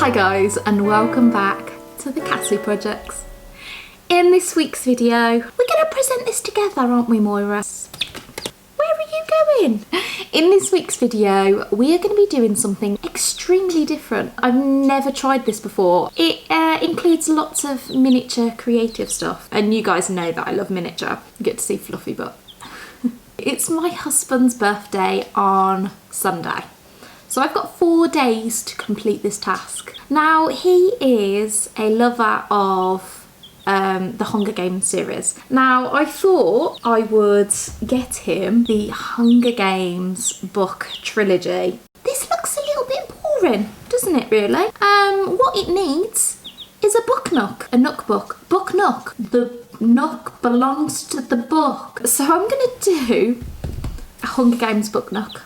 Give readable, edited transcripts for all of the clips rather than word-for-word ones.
Hi guys, and welcome back to the Cassie projects. In this week's video, we're going to present this together, aren't we, Moira? Where are you going? In this week's video, we are going to be doing something extremely different. I've never tried this before. It includes lots of miniature creative stuff, and you guys know that I love miniature. You get to see Fluffy butt. It's my husband's birthday on Sunday. So I've got 4 days to complete this task. Now, he is a lover of the Hunger Games series. Now, I thought I would get him the Hunger Games book trilogy. This looks a little bit boring, doesn't it, really? What it needs is a book nook, a nook book. Book nook. The nook belongs to the book. So I'm gonna do a Hunger Games book nook.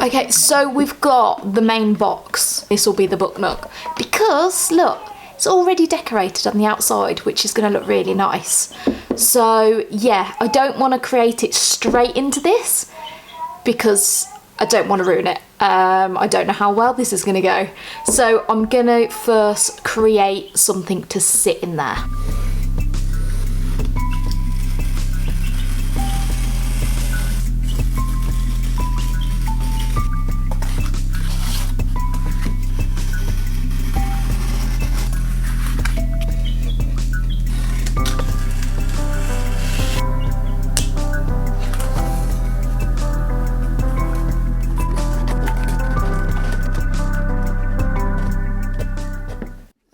Okay, so we've got the main box. This will be the book nook. Because, look, it's already decorated on the outside, which is going to look really nice. So, yeah, I don't want to create it straight into this because I don't want to ruin it. I don't know how well this is going to go. So I'm going to first create something to sit in there.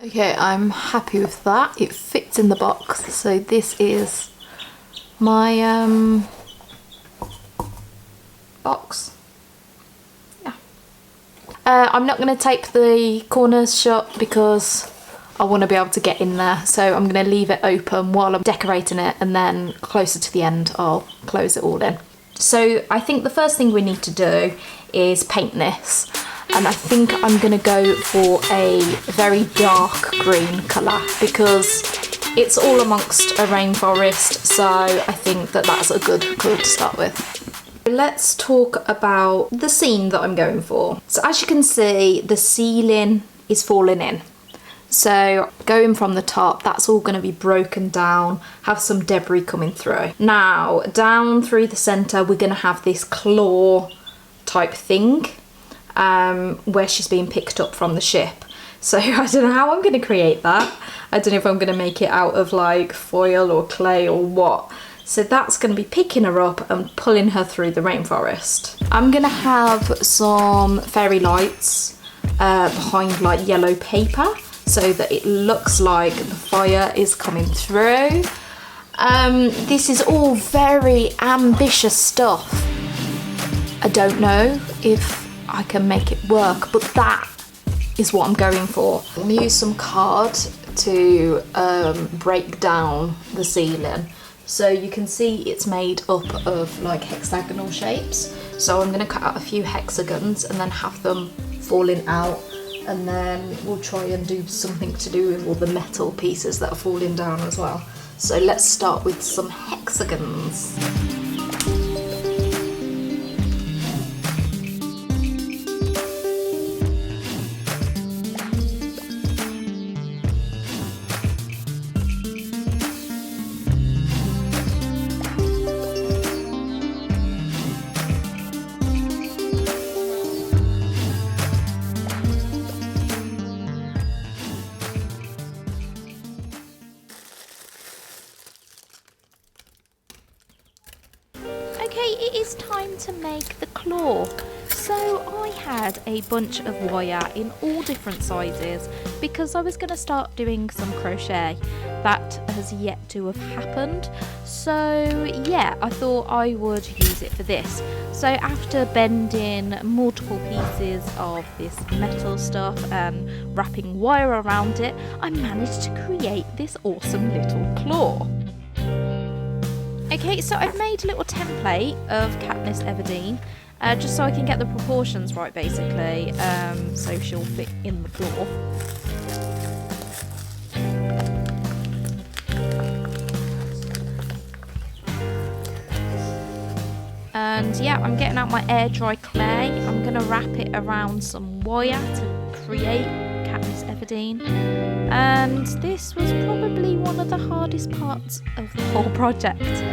Okay, I'm happy with that. It fits in the box. So this is my box. Yeah. I'm not going to tape the corners shut because I want to be able to get in there. So I'm going to leave it open while I'm decorating it, and then closer to the end I'll close it all in. So I think the first thing we need to do is paint this. And I think I'm going to go for a very dark green colour because it's all amongst a rainforest, so I think that that's a good colour to start with. Let's talk about the scene that I'm going for. So as you can see, the ceiling is falling in. So going from the top, that's all going to be broken down, have some debris coming through. Now, down through the centre, we're going to have this claw type thing. Where she's being picked up from the ship. So I don't know how I'm going to create that. I don't know if I'm going to make it out of like foil or clay or what. So that's going to be picking her up and pulling her through the rainforest. I'm going to have some fairy lights behind like yellow paper so that it looks like the fire is coming through. This is all very ambitious stuff. I don't know if I can make it work, but that is what I'm going for. I'm going to use some card to break down the ceiling. So you can see it's made up of like hexagonal shapes. So I'm going to cut out a few hexagons and then have them falling out, and then we'll try and do something to do with all the metal pieces that are falling down as well. So let's start with some hexagons. Okay, it is time to make the claw. So I had a bunch of wire in all different sizes because I was going to start doing some crochet. That has yet to have happened. So yeah, I thought I would use it for this. So after bending multiple pieces of this metal stuff and wrapping wire around it, I managed to create this awesome little claw. Okay, so I've made a little template of Katniss Everdeen, just so I can get the proportions right, basically, so she'll fit in the claw. And yeah, I'm getting out my air dry clay. I'm going to wrap it around some wire to create Katniss Everdeen. And this was probably one of the hardest parts of the whole project.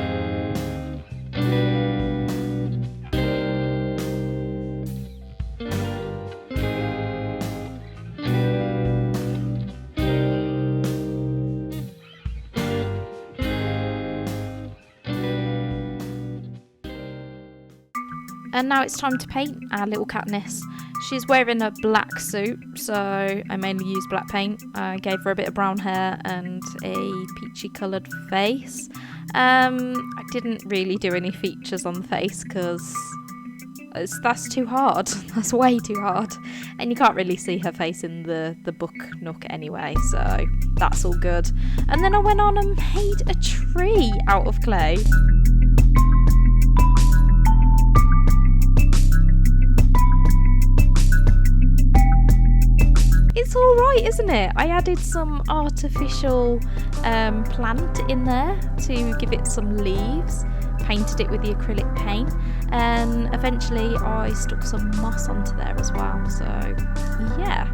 And now it's time to paint our little Katniss. She's wearing a black suit, so I mainly used black paint. I gave her a bit of brown hair and a peachy coloured face. I didn't really do any features on the face because that's too hard. That's way too hard. And you can't really see her face in the book Nook anyway, so that's all good. And then I went on and made a tree out of clay. It's alright, isn't it? I added some artificial plant in there to give it some leaves, painted it with the acrylic paint, and eventually I stuck some moss onto there as well, so yeah.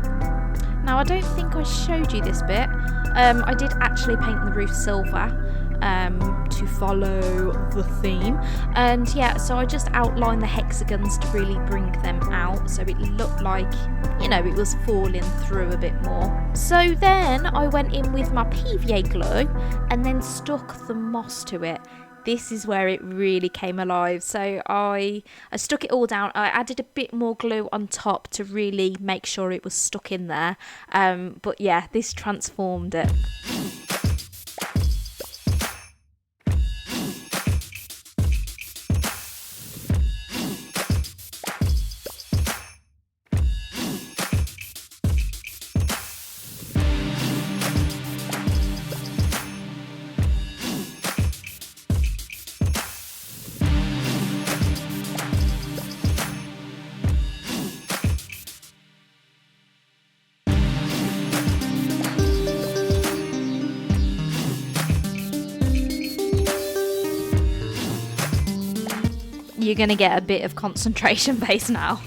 Now I don't think I showed you this bit. I did actually paint the roof silver to follow the theme, and yeah, so I just outlined the hexagons to really bring them out so it looked like, you know, it was falling through a bit more. So then I went in with my PVA glue and then stuck the moss to it. This is where it really came alive. So I stuck it all down. I added a bit more glue on top to really make sure it was stuck in there. But yeah, this transformed it. You're going to get a bit of concentration base now.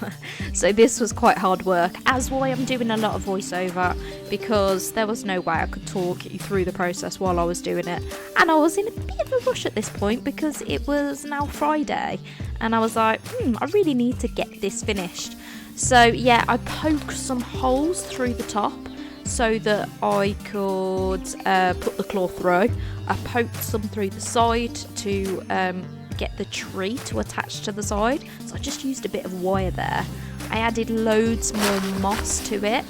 So this was quite hard work, as why I'm doing a lot of voiceover, because there was no way I could talk you through the process while I was doing it. And I was in a bit of a rush at this point because it was now Friday and I was like, I really need to get this finished. So yeah, I poked some holes through the top so that I could put the claw through. I poked some through the side to get the tree to attach to the side, so I just used a bit of wire there. I added loads more moss to it,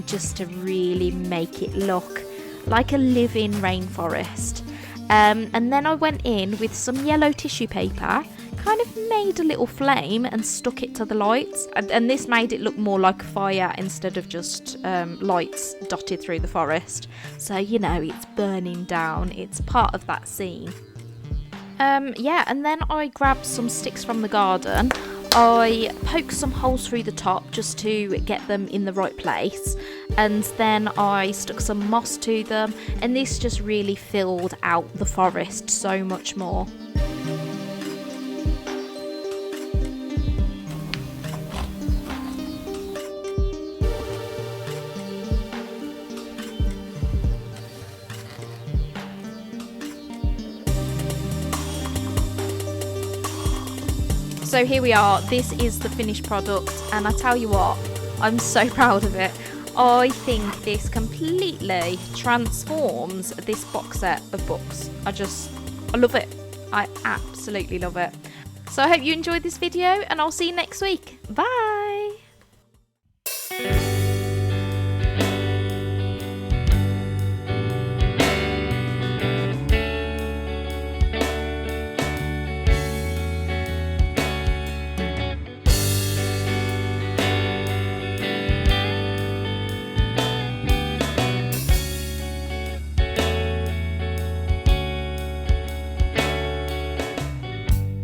just to really make it look like a living rainforest. And then I went in with some yellow tissue paper, kind of made a little flame and stuck it to the lights, and this made it look more like fire instead of just lights dotted through the forest. So, you know, it's burning down, it's part of that scene. Yeah, and then I grabbed some sticks from the garden. I poked some holes through the top just to get them in the right place, and then I stuck some moss to them, and this just really filled out the forest so much more. So here we are, this is the finished product, and I tell you what, I'm so proud of it. I think this completely transforms this box set of books. I love it. I absolutely love it. So I hope you enjoyed this video, and I'll see you next week. Bye!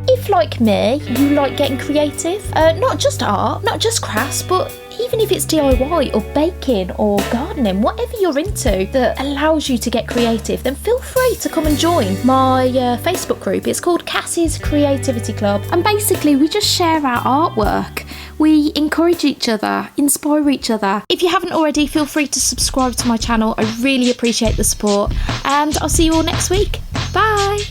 If, like me, you like getting creative, not just art, not just crafts, but even if it's DIY or baking or gardening, whatever you're into that allows you to get creative, then feel free to come and join my Facebook group. It's called Cassie's Creativity Club, and basically we just share our artwork. We encourage each other, inspire each other. If you haven't already, feel free to subscribe to my channel. I really appreciate the support, and I'll see you all next week. Bye!